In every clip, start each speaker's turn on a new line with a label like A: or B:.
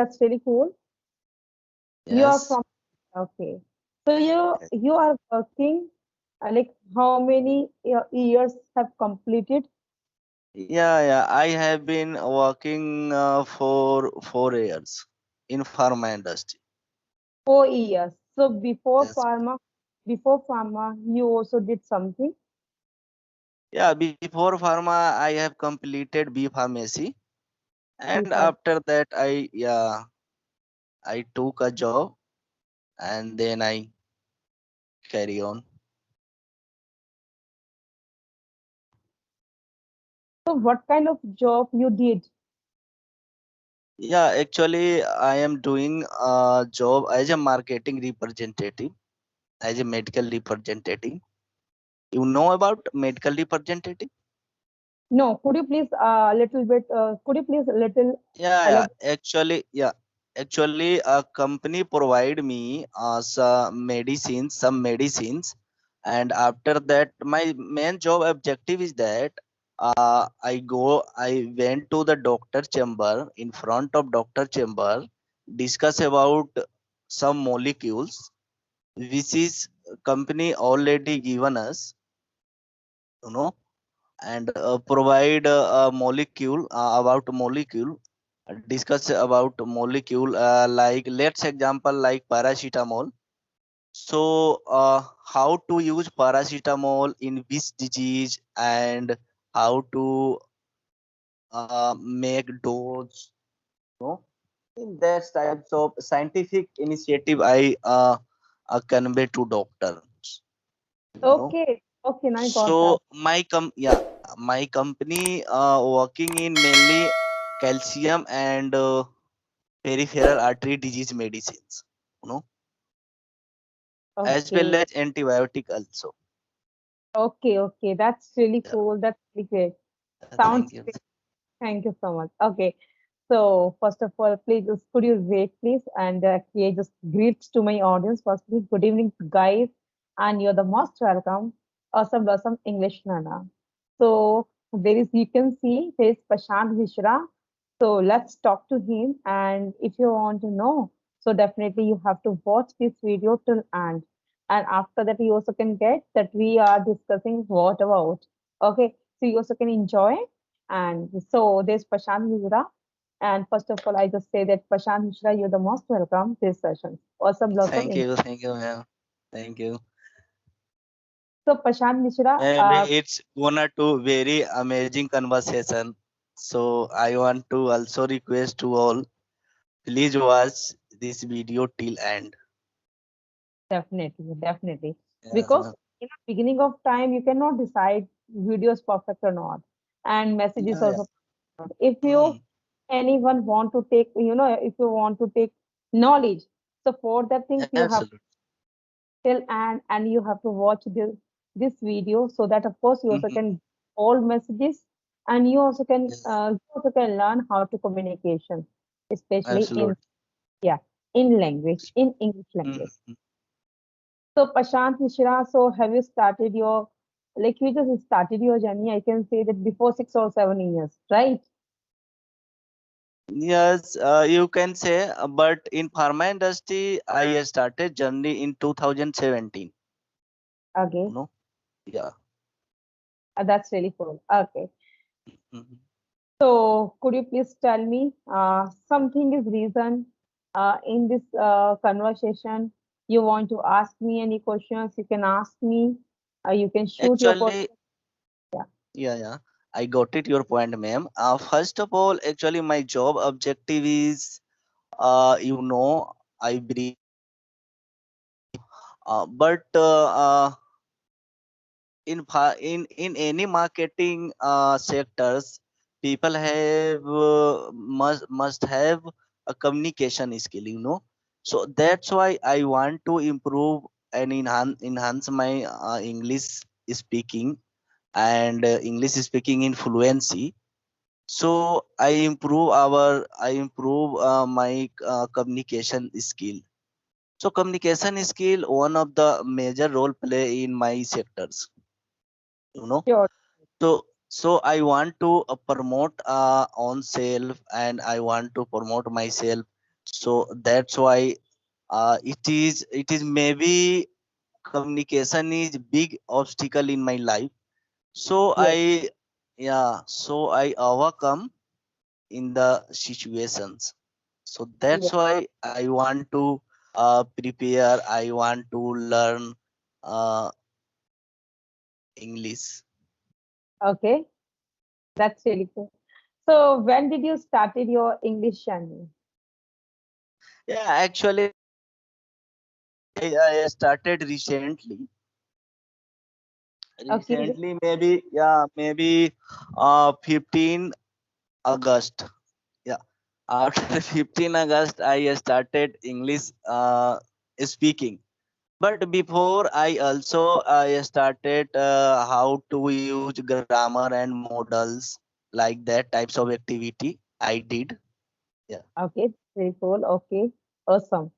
A: That's really cool. You are
B: Yes.
A: from, okay. So you are working, like how many years have completed?
B: Yeah. I have been working for 4 years in pharma industry.
A: 4 years. So
B: Yes.
A: before pharma, you also did something.
B: Yeah, before pharma, I have completed B pharmacy, and
A: Before.
B: after that, I took a job, and then I carry on.
A: So what kind of job you did?
B: Yeah, actually, I am doing a job as a marketing representative, as a medical representative. You know about medical representative?
A: No, could you please could you please a little
B: Yeah.
A: elaborate?
B: Actually, a company provide me some medicines, and after that, my main job objective is that I went to the doctor chamber, in front of doctor chamber, discuss about some molecules which is company already given us, you know, and provide a molecule about molecule, discuss about molecule, like let's example like paracetamol. So how to use paracetamol in which disease, and how to make dose, you know, in that types of scientific initiative I convey to doctors, you know.
A: Okay, okay, now I
B: So
A: got that.
B: my company working in mainly calcium and peripheral artery disease medicines, you know, as well
A: Okay,
B: as antibiotic also.
A: okay. That's really
B: Yeah,
A: cool. That's really great.
B: thank
A: Sounds
B: you.
A: great. Thank you so much. Okay. So first of all, please just could you wait, please, and create just greets to my audience. Firstly, good evening, guys, and you're the most welcome. Awesome, awesome English Nana. So there is, you can see there is Prashant Mishra. So let's talk to him, and if you want to know, so definitely you have to watch this video till end, and after that you also can get that we are discussing what about. Okay, so you also can enjoy. And so there's Prashant Mishra. And first of all, I just say that Prashant Mishra, you're the most welcome to this session. Awesome, blossom.
B: Thank you, ma'am. Thank you.
A: So Prashant Mishra,
B: Maybe it's gonna to very amazing conversation. So I want to also request to all, please watch this video till end.
A: definitely. Because
B: Yeah.
A: in the beginning of time, you cannot decide video is perfect or not, and message is
B: Yeah.
A: also not. If you
B: Hmm.
A: anyone want to take, if you want to take knowledge, so for that things you have
B: Absolutely.
A: till and you have to watch this video so that of course you also
B: Hmm.
A: can all messages and
B: Yes.
A: you also can learn how to communication, especially in,
B: Absolutely.
A: yeah, in language, in English language.
B: Mhm.
A: So Prashant Mishra, so have you started your, like you just started your journey, I can say that before 6 or 7 years, right?
B: Yes, you can say, but in pharma industry, I started journey in 2017.
A: Okay,
B: You know, yeah.
A: that's really cool. Okay.
B: Mhm.
A: So could you please tell me something is reason in this conversation you want to ask me any questions, you can ask me, you can shoot your
B: Actually,
A: question. Yeah,
B: yeah. I got it your point, ma'am. First of all, actually, my job objective is, I brief but in any marketing sectors, people have must have a communication skill, you know. So that's why I want to improve and enhance my English speaking, and English speaking in fluency. So I improve my communication skill. So communication skill one of the major role play in my sectors, you know.
A: sure.
B: So I want to promote on self, and I want to promote myself So that's why it is maybe communication is big obstacle in my life. So
A: Yes.
B: I overcome in the situations. So that's
A: Yes.
B: why I want to prepare. I want to learn uh, English.
A: Okay. That's really cool. So when did you started your English journey?
B: Yeah, actually, I started recently.
A: Okay.
B: Recently, maybe 15 August. Yeah, after 15 August, I started English speaking. But before I also I started how to use grammar and models like that types of activity I did. Yeah.
A: Okay. Very cool. Okay. Awesome.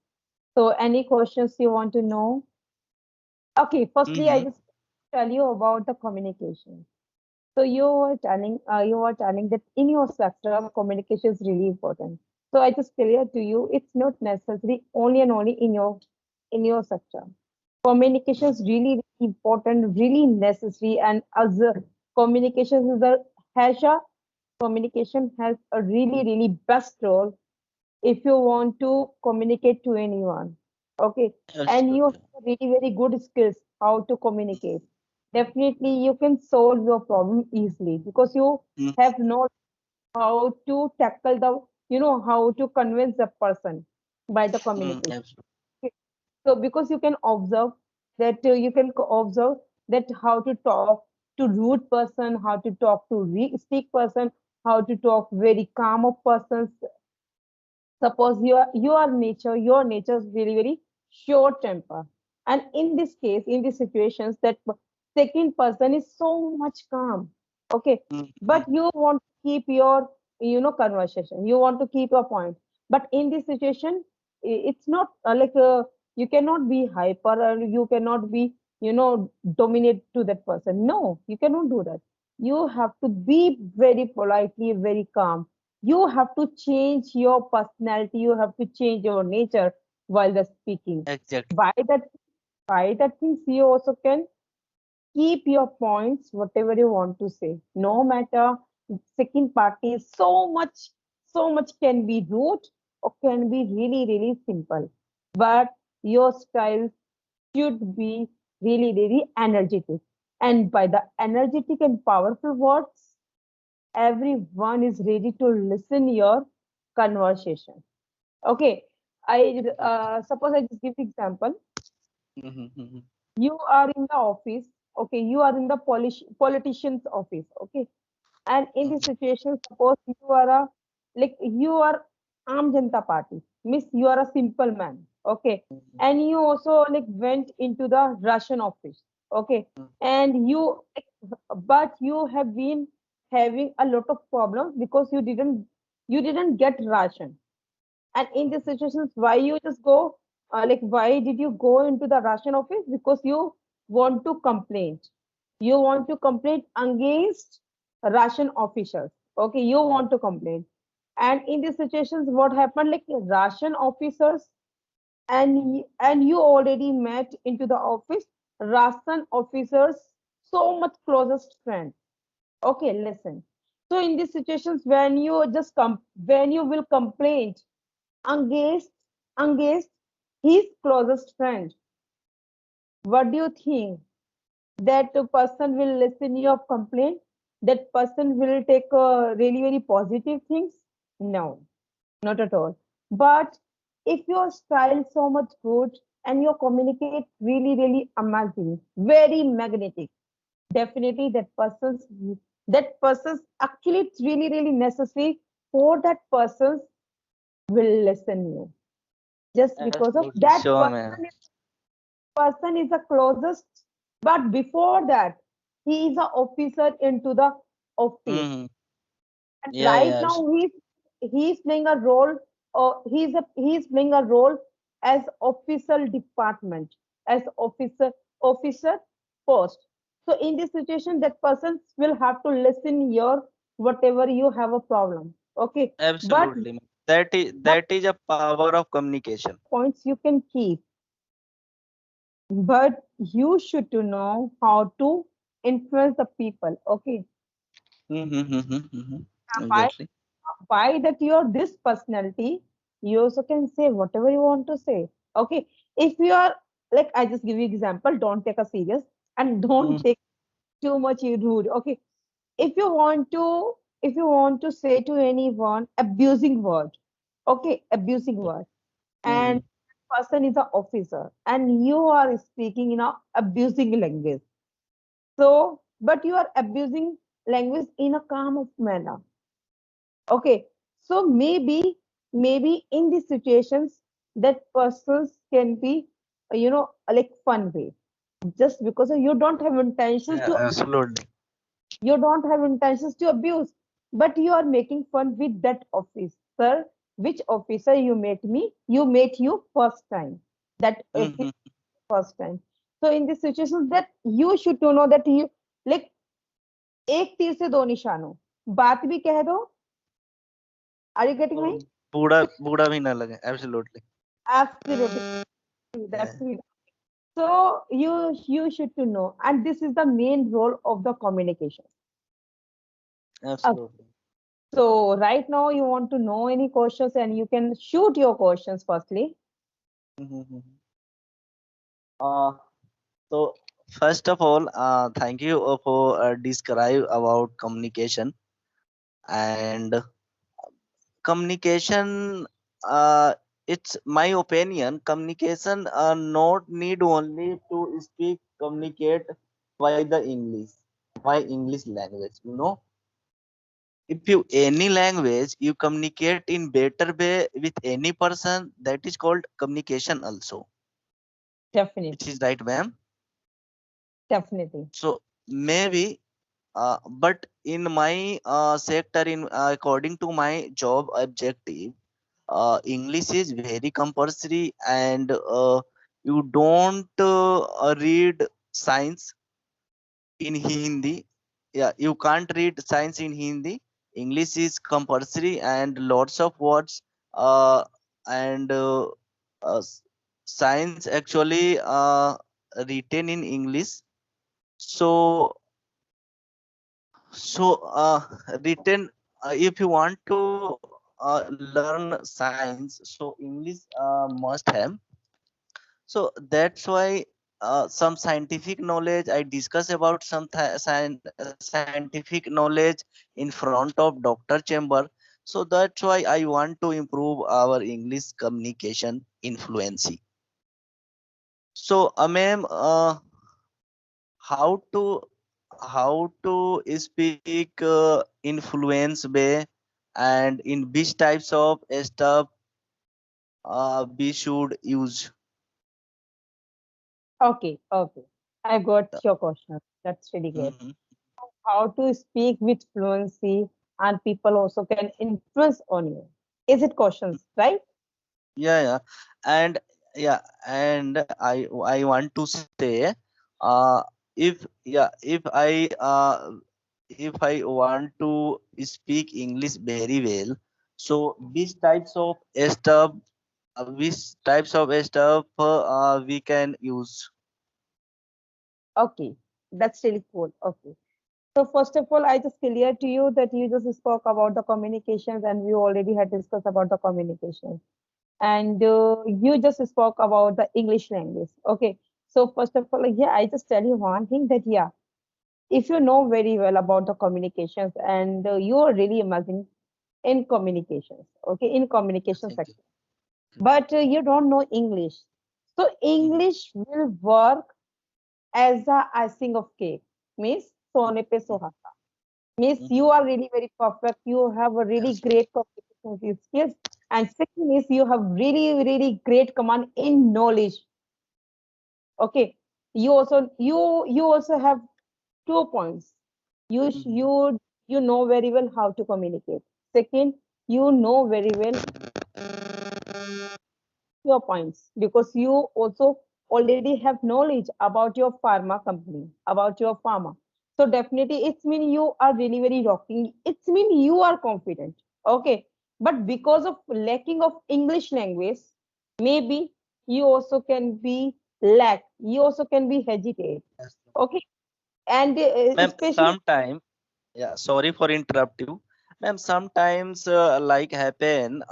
A: So any questions you want to know? Okay. Firstly, I
B: Mm-hmm.
A: just tell you about the communication. So you were telling that in your sector, communication is really important. So I just clear to you, it's not necessary only and only in your sector. Communication is really, really important, really necessary, and as communication is a has a communication has a really, really best role if you want to communicate to anyone. Okay, and you have
B: Absolutely.
A: really, very good skills how to communicate. Definitely, you can solve your problem easily because you
B: Mm,
A: have know how to tackle how to convince the person by the communication.
B: absolutely.
A: Okay. So because you can observe observe that how to talk to rude person, how to talk to speak person, how to talk very calm of persons. Suppose your nature is very, very short temper, and in this case, in these situations, that second person is so much calm. Okay,
B: Mm-hmm.
A: but you want to keep your conversation, you want to keep your point, but in this situation, it's not you cannot be hyper, or you cannot be dominate to that person. No, you cannot do that. You have to be very politely, very calm. You have to change your personality, you have to change your nature while the speaking.
B: Exactly.
A: By that by that things you also can keep your points whatever you want to say, no matter second party is so much can be rude or can be really, really simple, but your style should be really, really energetic, and by the energetic and powerful words, everyone is ready to listen your conversation. Okay, I suppose I just give example.
B: Mm-hmm.
A: You are in the office. Okay, you are in the politician's office. Okay, and in this situation, suppose you are you are Aam Janata Party, miss you are a simple man. Okay, and you also went into the Russian office. Okay, and but you have been having a lot of problems because you didn't get ration. And in these situations, why you just go, why did you go into the Russian office? Because you want to complain. You want to complain against Russian officials. Okay, you want to complain. And in these situations, what happened? Like Russian officers, and you already met into the office Russian officers, so much closest friend. Okay, listen. So in these situations, when you will complain against against his closest friend, what do you think? That person will listen your complaint? That person will take really, very positive things? No, not at all. But if your style is so much good and you communicate really, really amazing, very magnetic, definitely that person's actually, it's really, really necessary for that person will listen you, just because of
B: Absolutely.
A: that
B: Sure, man.
A: person is the closest, but before that he is a officer into the office,
B: Mm-hmm.
A: and
B: Yeah,
A: right
B: yeah.
A: now he's playing a role, or he's playing a role as official department, as officer post. So in this situation, that person will have to listen your whatever you have a problem. Okay, but
B: Absolutely, man.
A: That
B: that is a power of communication.
A: points you can keep, but you should to know how to influence the people. Okay, by
B: Exactly.
A: by that you're this personality, you also can say whatever you want to say. Okay, if you are like, I just give you example, don't take a serious and don't
B: Mm,
A: take too much you rude. Okay, if you want to, if you want to say to anyone abusing word, okay, abusing word, and
B: mm,
A: person is an officer and you are speaking in a abusing language, so but you are abusing language in a calm of manner. Okay, so maybe in these situations that persons can be, like fun way, just because you don't have intentions
B: yeah,
A: to,
B: absolutely.
A: you don't have intentions to abuse, but you are making fun with that officer. Which officer you met me? You met you first time. That officer
B: Mhm.
A: first time. So in this situation, that you should to know that you, like, एक तीर से दो निशानों, बात भी कह दो. Are you getting
B: और
A: me?
B: बूढ़ा बूढ़ा भी ना लगे, absolutely.
A: Absolutely, that's it. So you should to know, and this is the main role of the communication. Okay.
B: Absolutely.
A: So right now you want to know any questions and you can shoot your questions firstly.
B: Uh, so first of all, thank you for describe about communication. And communication, it's my opinion, communication not need only to speak, communicate by the English, by English language, you know. If you any language you communicate in better way with any person, that is called communication also, which
A: Definitely,
B: is right, ma'am.
A: definitely.
B: So maybe, but in my sector, in according to my job objective, English is very compulsory, and you don't read science in Hindi. Yeah, you can't read science in Hindi. English is compulsory, and lots of words, and s- science actually written in English. So written, if you want to learn science, so English must have. So that's why some scientific knowledge I discuss about some scientific knowledge in front of doctor chamber. So that's why I want to improve our English communication influency. So, ma'am, how to speak influence way, and in which types of stuff we should use.
A: Okay, okay. I got your question. That's really great.
B: Mhm.
A: How to speak with fluency and people also can influence on you. Is it questions, right?
B: Yeah, yeah, and yeah, and I want to say, uh if yeah if I want to speak English very well, so which types of stuff, we can use.
A: Okay, that's really cool. Okay. So first of all, I just clear to you that you just spoke about the communications and we already had discussed about the communications. And you just spoke about the English language. Okay. So first of all, yeah, I just tell you one thing that, yeah, if you know very well about the communications and you are really amazing in communications, okay, in communication
B: Thank you.
A: sector, but you don't know English. So
B: Mhm,
A: English will work as a icing of cake, means सोने पे
B: mhm,
A: सुहागा. Means you
B: mhm.
A: are really very perfect. You have a really
B: Absolutely.
A: great communication skills. And second is you have really, really great command in knowledge. Okay. You also have 2 points.
B: Mhm,
A: You know very well how to communicate. Second, you know very well your points because you also already have knowledge about your pharma company, about your pharma. So definitely it's mean you are really very rocking. It's mean you are confident. Okay. but because of lacking of English language, maybe you also can be lack. You also can be hesitate.
B: Yes.
A: Okay, and
B: Ma'am,
A: especially
B: sometime, yeah, sorry for interrupt you. Ma'am, sometimes like happen,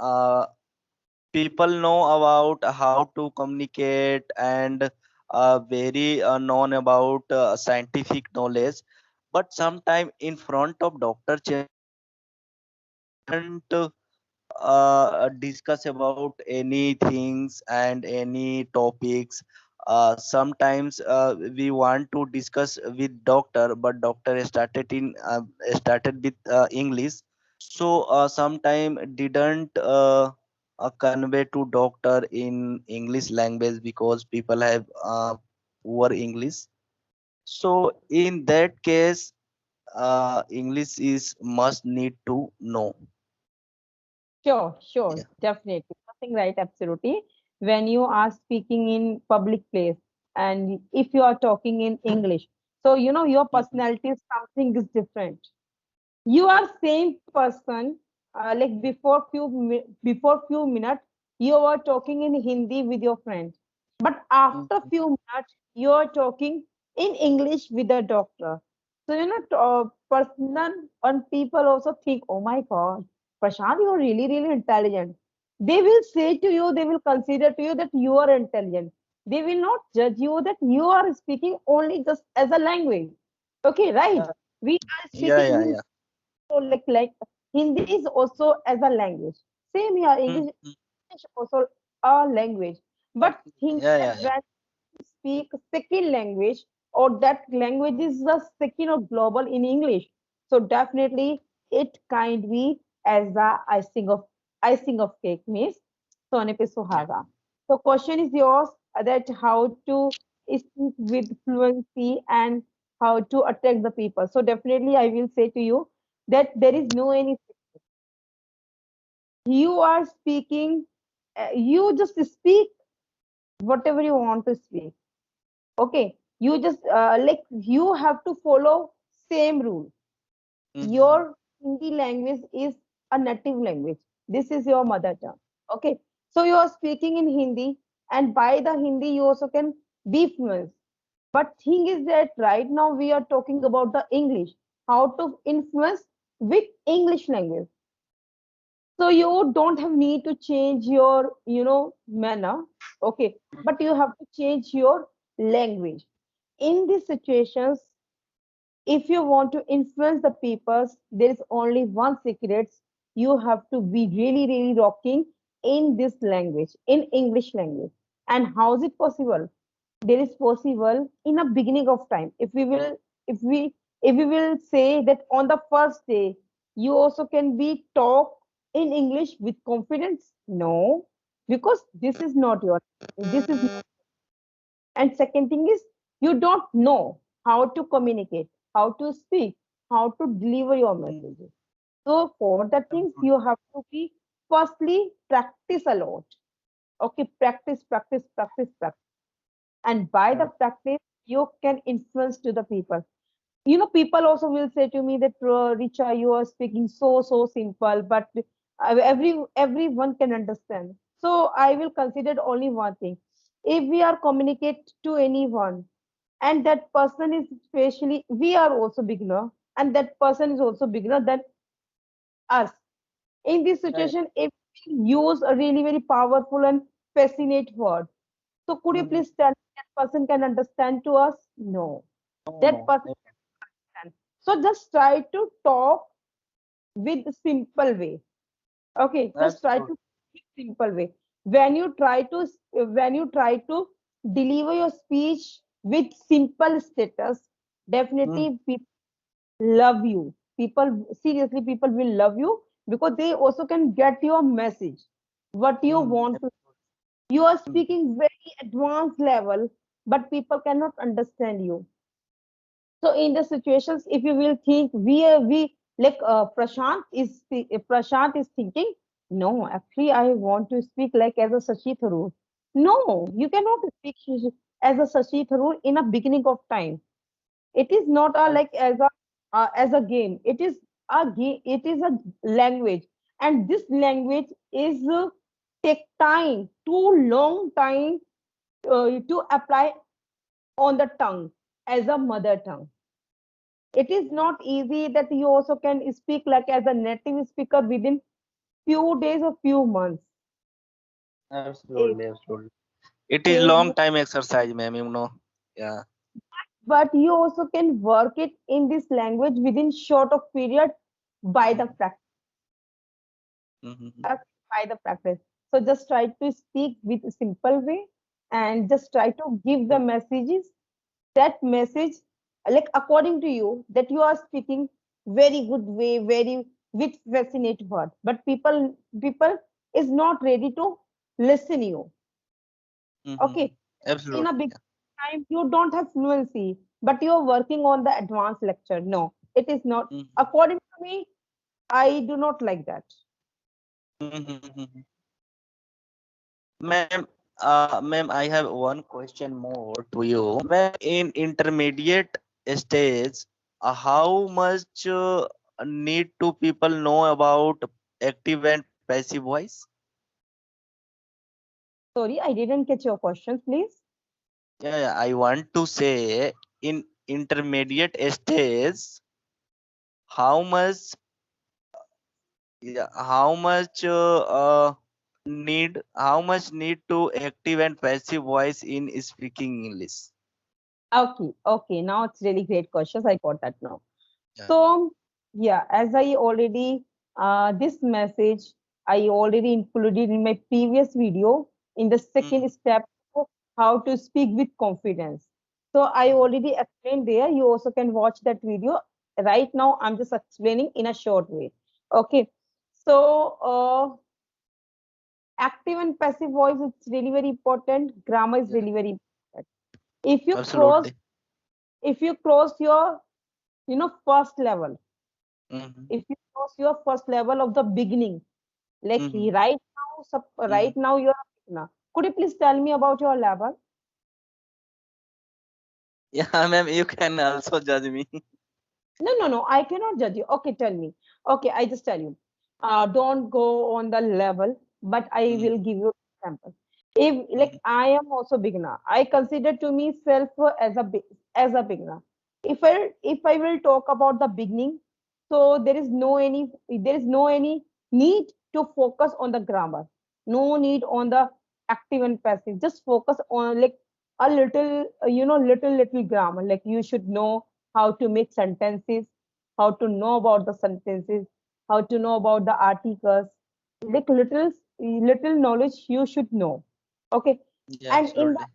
B: people know about how to communicate and very known about scientific knowledge, but sometime in front of doctor chambers they didn't discuss about any things and any topics. Sometimes we want to discuss with doctor, but doctor started with English. So sometime didn't convey to doctor in English language because people have poor English. So in that case, English is must need to know.
A: sure, sure,
B: Yeah.
A: definitely. Nothing right, absolutely. When you are speaking in public place and if you are talking in English, so your
B: Mhm.
A: personality is something is different. You are same person, like before few minutes you were talking in Hindi with your friend, but after
B: Mhm.
A: few minutes you are talking in English with the doctor. So personal and people also think, oh my god, Prashant, you are really really intelligent. They will say to you, they will consider to you that you are intelligent. They will not judge you that you are speaking only just as a language. Okay, right?
B: Yeah,
A: We are
B: yeah,
A: speaking
B: yeah,
A: Hindi,
B: yeah.
A: so like Hindi is also as a language. Same here,
B: Mhm.
A: English also a language. But think
B: Yeah,
A: that
B: yeah, yeah.
A: when you speak second language, or that language is the second or global in English, so definitely it kind be as the icing of cake means Sone pe
B: Yeah.
A: suhaga. So question is yours, that how to speak with fluency and how to attract the people. So definitely I will say to you that there is no any, you are speaking, you just speak whatever you want to speak. Okay, you just like you have to follow same rule.
B: Mhm.
A: Your Hindi language is a native language. This is your mother tongue. Okay, so you are speaking in Hindi, and by the Hindi you also can be fluent. But thing is that right now we are talking about the English, how to influence with English language. So you don't have need to change your, manner, okay, but you have to change your language. In these situations, if you want to influence the peoples, there is only one secret. You have to be really, really rocking in this language, in English language. And how is it possible? There is possible in a beginning of time. If we say that on the first day, you also can be talk in English with confidence. No, because this is not your, this is not. And second thing is, you don't know how to communicate, how to speak, how to deliver your
B: Mhm.
A: messages. So for the things
B: Absolutely.
A: you have to be, firstly practice a lot. Okay, practice, practice, practice, practice. And by the practice, you can influence to the people. People also will say to me that, Richa, you are speaking so simple, but everyone can understand. So I will consider only one thing. If we are communicate to anyone, and that person is, especially we are also beginner, and that person is also beginner than us. In this
B: Yeah, yeah.
A: situation, if we use a really very powerful and fascinate word, so could you
B: Mhm.
A: please tell me that person can understand to us? No,
B: No,
A: that
B: no.
A: person can. So just try to talk with simple way. Okay, just try
B: Absolutely.
A: to speak simple way. When you try to deliver your speech with simple status,
B: Mhm.
A: definitely people love you. People, seriously, people will love you because they also can get your message. What you
B: Mhm.
A: want to, you are
B: Mhm.
A: speaking very advanced level, but people cannot understand you. So in the situations, if you will think we like Prashant is thinking, no, actually I want to speak like as a Sashi Tharoor. No, you cannot speak as a Sashi Tharoor in a beginning of time. It is not a like as a game. It is a game. It is a language, And this language is take time, too long time to apply on the tongue as a mother tongue. It is not easy that you also can speak like as a native speaker within few days or few months. It
B: Absolutely, absolutely. It is
A: takes,
B: long time exercise, ma'am, you know. Yeah.
A: but you also can work it in this language within short of period by the
B: Mhm,
A: practice.
B: mhm,
A: By the practice. So just try to speak with a simple way and just try to give the messages, that message like according to you that you are speaking very good way, very with fascinate word, but people is not ready to listen you.
B: mhm.
A: Okay, in a
B: Absolutely.
A: big time you don't have fluency, but you're working on the advanced lecture. No, it is not.
B: Mhm,
A: According to me, I do not like that.
B: mhm, mhm. Ma'am, ma'am, I have one question more to you. Ma'am, in intermediate stage, how much need to people know about active and passive voice?
A: Sorry, I didn't get your question, please.
B: Yeah, I want to say in intermediate stage, how much, yeah, how much need to active and passive voice in speaking English?
A: Okay, okay, now it's really great questions, I got that now.
B: Yeah.
A: So, yeah, as I already, this message I already included in my previous video in the second
B: Mhm,
A: step of how to speak with confidence. So, I
B: mhm.
A: already explained there. You also can watch that video. Right now, I'm just explaining in a short way. Okay. So, active and passive voice is really very important. Grammar is
B: Yeah,
A: really very important. If you cross,
B: absolutely.
A: if you cross your, first level,
B: Mhm,
A: if you cross your first level of the beginning, like
B: mhm,
A: right
B: mhm.
A: now you're a beginner. Could you please tell me about your level?
B: Yeah, ma'am, you can also judge me.
A: No, no, no, I cannot judge you. Okay, tell me. Okay, I just tell you. Don't go on the level, but I
B: Mhm,
A: will give you example. If like
B: mhm,
A: I am also beginner, I consider to myself as as a beginner. If I will talk about the beginning, so there is no any need to focus on the grammar. No need on the active and passive. Just focus on like a little, little grammar. Like you should know how to make sentences, how to know about the sentences, how to know about the articles, like little knowledge you should know. Okay.
B: yeah,
A: And
B: absolutely.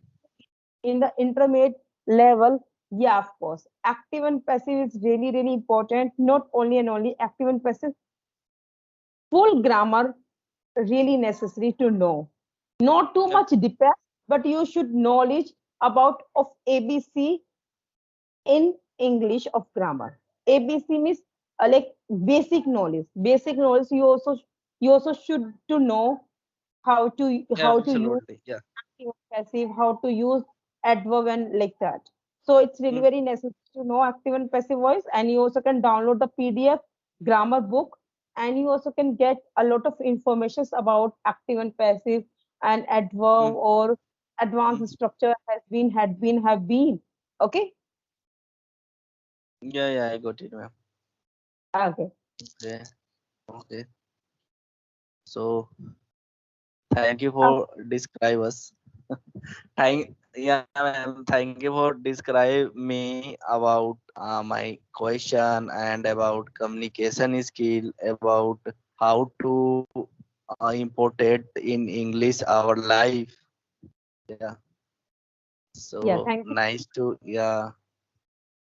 A: in the intermediate level, yeah, of course, active and passive is really, really important. Not only and only active and passive, full grammar really necessary to know. Not too
B: Yep.
A: much depth, but you should knowledge about of ABC in English of grammar. ABC means like basic knowledge. Basic knowledge you also should to know
B: Yeah,
A: how to use
B: absolutely. Yeah.
A: active and passive, how to use adverb and like that. So it's really
B: Mm,
A: very necessary to know active and passive voice, and you also can download the PDF grammar book, and you also can get a lot of informations about active and passive and adverb
B: mm,
A: or advanced
B: mm.
A: structure has been, had been, have been. Okay.
B: Yeah, yeah, I got it, ma'am.
A: Okay.
B: Okay, okay. So thank you for describe us. Yeah, ma'am. Thank you for describe me about my question and about communication skill, about how to import it in English our life. Yeah.
A: Yeah,
B: So
A: thank you.
B: nice to, yeah,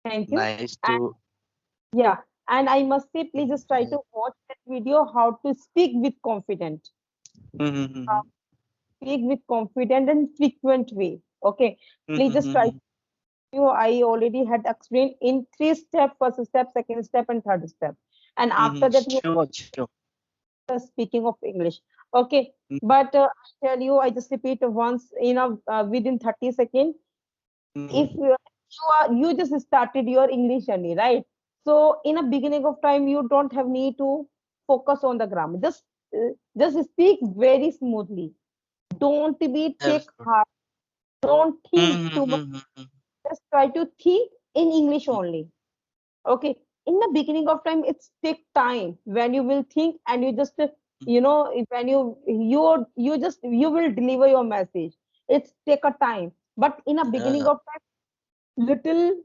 A: Thank you.
B: nice
A: And
B: to.
A: yeah, and I must say, please just try
B: Yeah.
A: to watch that video how to speak with confidence. How
B: Mhm,
A: to speak with confident and frequent way. Okay. Please just try
B: mhm.
A: to I already had explained in three steps, first step, second step, and third step. And after that you
B: Sure, sure.
A: are speaking of English. Okay.
B: Mhm,
A: But I tell you, I just repeat once within 30 seconds. If
B: mhm,
A: you just started your English journey, right? So in a beginning of time you don't have need to focus on the grammar. Just just speak very smoothly. Don't be take
B: Absolutely.
A: hard. Don't think too much.
B: Mm-hmm.
A: Just try to think in English only. Okay. In the beginning of time, it's take time when you will think and you just when you just you will deliver your message. It's take a time, but in a beginning
B: Yeah,
A: of time, little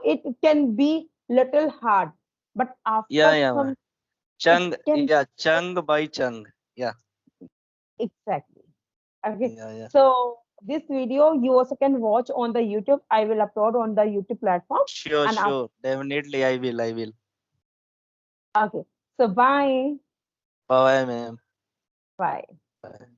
A: it can be little hard, but
B: yeah,
A: after
B: yeah, man.
A: some it
B: Chung,
A: can
B: yeah, Chung by Chung. Yeah,
A: exactly. Okay.
B: yeah, yeah.
A: So this video you also can watch on the YouTube. I will upload on the YouTube platform.
B: Sure,
A: And after,
B: sure. Definitely, I will. I will.
A: okay. So bye.
B: Bye, ma'am.
A: Bye.
B: Bye.